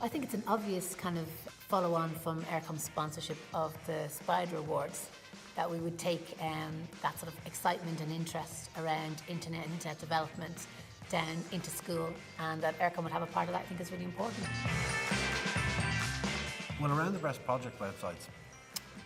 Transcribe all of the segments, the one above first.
I think it's an obvious kind of follow-on from Eircom's sponsorship of the Spider Awards, that we would take that sort of excitement and interest around internet development down into school, and that Eircom would have a part of that. I think is really important. Well, around the Breast Project websites,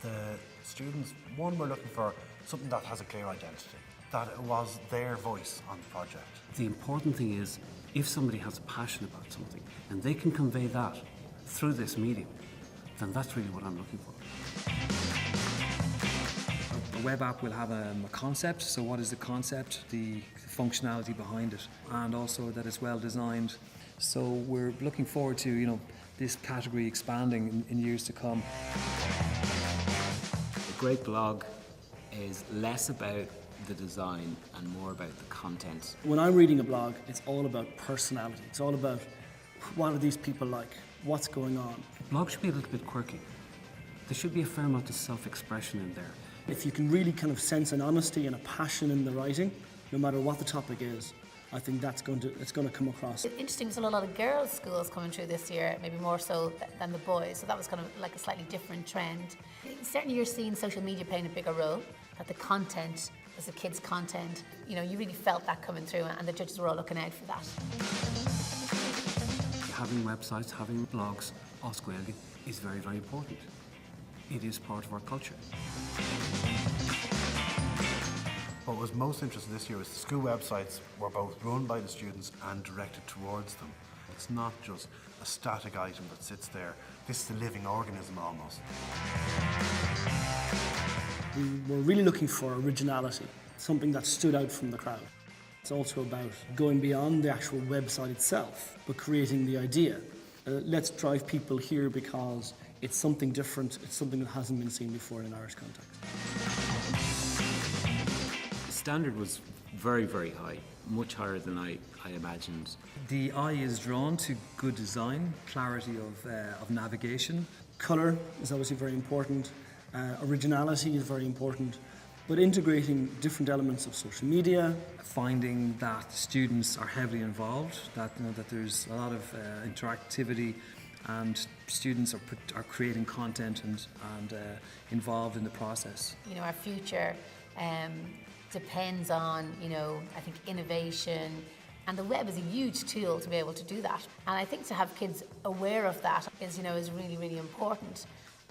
the students, one, were looking for something that has a clear identity, that it was their voice on the project. The important thing is, if somebody has a passion about something and they can convey that through this medium, then that's really what I'm looking for. A web app will have a concept, so what is the concept, the functionality behind it, and also that it's well designed. So we're looking forward to this category expanding in years to come. A great blog is less about the design and more about the content. When I'm reading a blog, it's all about personality. It's all about what are these people like, what's going on. Blogs should be a little bit quirky. There should be a fair amount of self-expression in there. If you can really kind of sense an honesty and a passion in the writing, no matter what the topic is, I think it's going to come across. It's interesting, there's a lot of girls' schools coming through this year, maybe more so than the boys, so that was kind of like a slightly different trend. Certainly you're seeing social media playing a bigger role, that the content was the kids' content. You really felt that coming through, and the judges were all looking out for that. Having websites, having blogs, Os Gaeilge is very, very important. It is part of our culture. What was most interesting this year was the school websites were both run by the students and directed towards them. It's not just a static item that sits there. This is a living organism almost. We were really looking for originality, something that stood out from the crowd. It's also about going beyond the actual website itself, but creating the idea. Let's drive people here because it's something different, it's something that hasn't been seen before in an Irish context. The standard was very, very high, much higher than I imagined. The eye is drawn to good design, clarity of navigation. Colour is obviously very important, originality is very important, but integrating different elements of social media. Finding that students are heavily involved, that there's a lot of interactivity, and students are creating content and involved in the process. Our future depends on, I think, innovation, and the web is a huge tool to be able to do that. And I think to have kids aware of that is really, really important.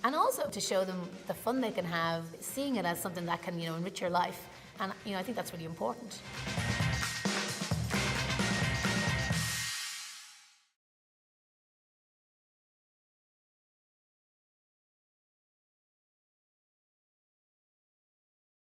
And also to show them the fun they can have, seeing it as something that can, enrich your life. And, I think that's really important.